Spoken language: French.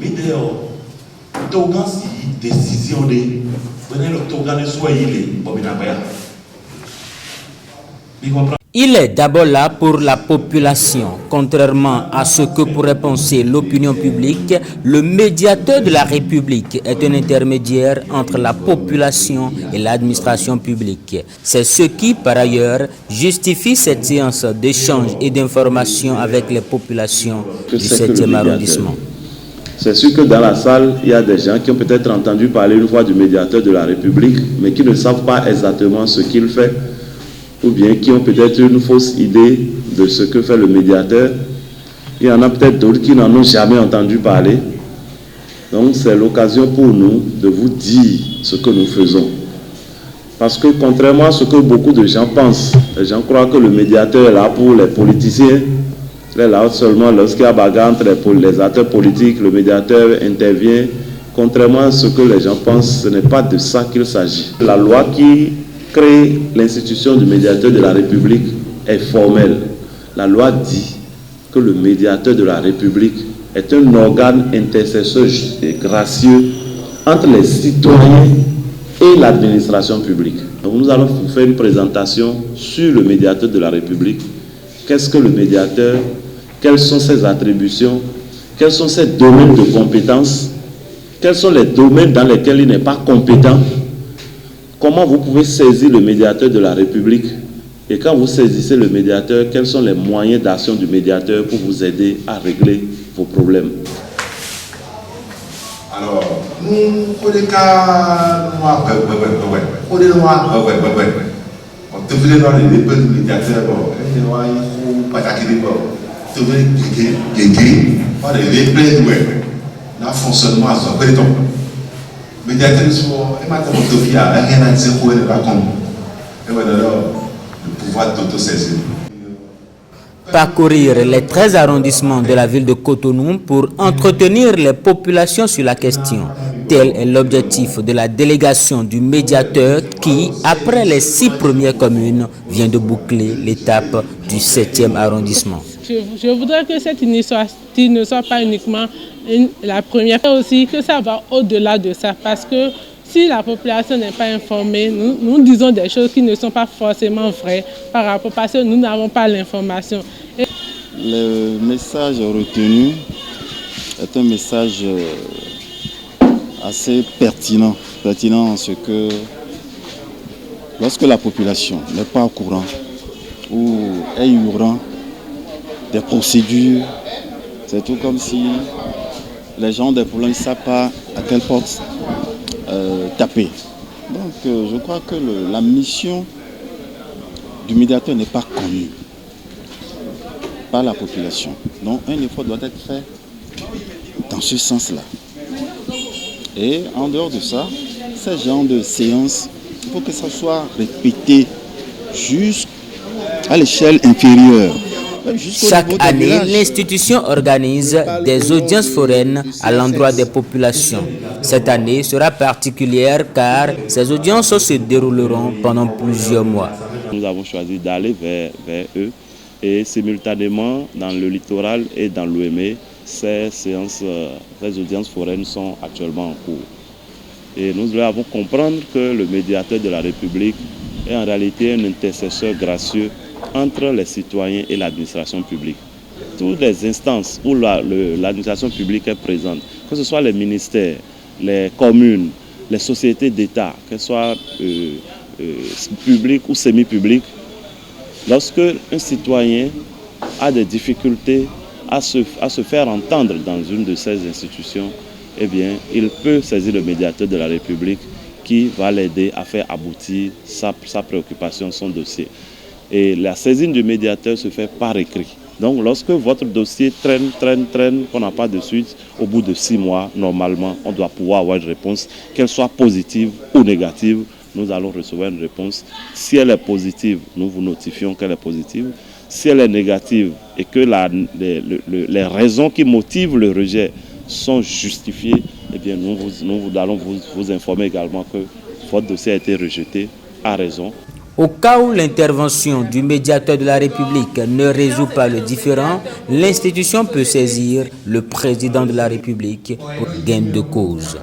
Vidéo, l'organe décision de l'organe soit il est Il est d'abord là pour la population. Contrairement à ce que pourrait penser l'opinion publique, le médiateur de la République est un intermédiaire entre la population et l'administration publique. C'est ce qui, par ailleurs, justifie cette séance d'échange et d'information avec les populations du 7e arrondissement. C'est sûr que dans la salle, il y a des gens qui ont peut-être entendu parler une fois du médiateur de la République, mais qui ne savent pas exactement ce qu'il fait, ou bien qui ont peut-être une fausse idée de ce que fait le médiateur. Il y en a peut-être d'autres qui n'en ont jamais entendu parler. Donc c'est l'occasion pour nous de vous dire ce que nous faisons. Parce que contrairement à ce que beaucoup de gens pensent, les gens croient que le médiateur est là pour les politiciens. Il est là seulement lorsqu'il y a bagarre entre les acteurs politiques, le médiateur intervient. Contrairement à ce que les gens pensent, ce n'est pas de ça qu'il s'agit. La loi qui crée l'institution du médiateur de la République est formelle. La loi dit que le médiateur de la République est un organe intercesseur et gracieux entre les citoyens et l'administration publique. Donc nous allons vous faire une présentation sur le médiateur de la République. Qu'est-ce que le médiateur? Quelles sont ses attributions? Quels sont ses domaines de compétences? Quels sont les domaines dans lesquels il n'est pas compétent? Comment vous pouvez saisir le médiateur de la République? Et quand vous saisissez le médiateur, quels sont les moyens d'action du médiateur pour vous aider à régler vos problèmes? Alors, nous, pour les cas noirs, pour les noirs, on te fait dans les médiateurs, les noirs, il faut pas t'acquitter, tu veux gagner, par les replays, là, fonctionnement à son péton. Médiateur, il m'a dit, rien à dire pour les raconter. Et voilà, le pouvoir d'autosaisir. Parcourir les 13 arrondissements de la ville de Cotonou pour entretenir les populations sur la question. Tel est l'objectif de la délégation du médiateur qui, après les 6 premières communes, vient de boucler l'étape du 7e arrondissement. Je voudrais que cette initiative ne soit pas uniquement la première, mais aussi que ça va au-delà de ça. Parce que si la population n'est pas informée, nous disons des choses qui ne sont pas forcément vraies par rapport, parce que nous n'avons pas l'information. Le message retenu est un message assez pertinent en ce que lorsque la population n'est pas au courant ou est ignorant des procédures, c'est tout comme si les gens des problèmes ne savent pas à quelle porte taper. Donc je crois que la mission du médiateur n'est pas connue par la population. Donc un effort doit être fait dans ce sens-là. Et en dehors de ça, ce genre de séance, il faut que ça soit répété jusqu'à l'échelle inférieure. Chaque année, l'institution organise des audiences foraines à l'endroit des populations. Cette année sera particulière car ces audiences se dérouleront pendant plusieurs mois. Nous avons choisi d'aller vers eux et simultanément dans le littoral et dans l'OME, ces audiences foraines sont actuellement en cours. Et nous devons comprendre que le médiateur de la République est en réalité un intercesseur gracieux entre les citoyens et l'administration publique. Toutes les instances où l'administration publique est présente, que ce soit les ministères, les communes, les sociétés d'État, qu'elles soient publiques ou semi-publiques, lorsque un citoyen a des difficultés à se faire entendre dans une de ces institutions, eh bien, il peut saisir le médiateur de la République qui va l'aider à faire aboutir sa préoccupation, son dossier. Et la saisine du médiateur se fait par écrit. Donc lorsque votre dossier traîne, qu'on n'a pas de suite, au bout de 6 mois, normalement, on doit pouvoir avoir une réponse, qu'elle soit positive ou négative. Nous allons recevoir une réponse. Si elle est positive, nous vous notifions qu'elle est positive. Si elle est négative et que les raisons qui motivent le rejet sont justifiées, eh bien nous allons vous informer également que votre dossier a été rejeté à raison. Au cas où l'intervention du médiateur de la République ne résout pas le différend, l'institution peut saisir le président de la République pour gain de cause.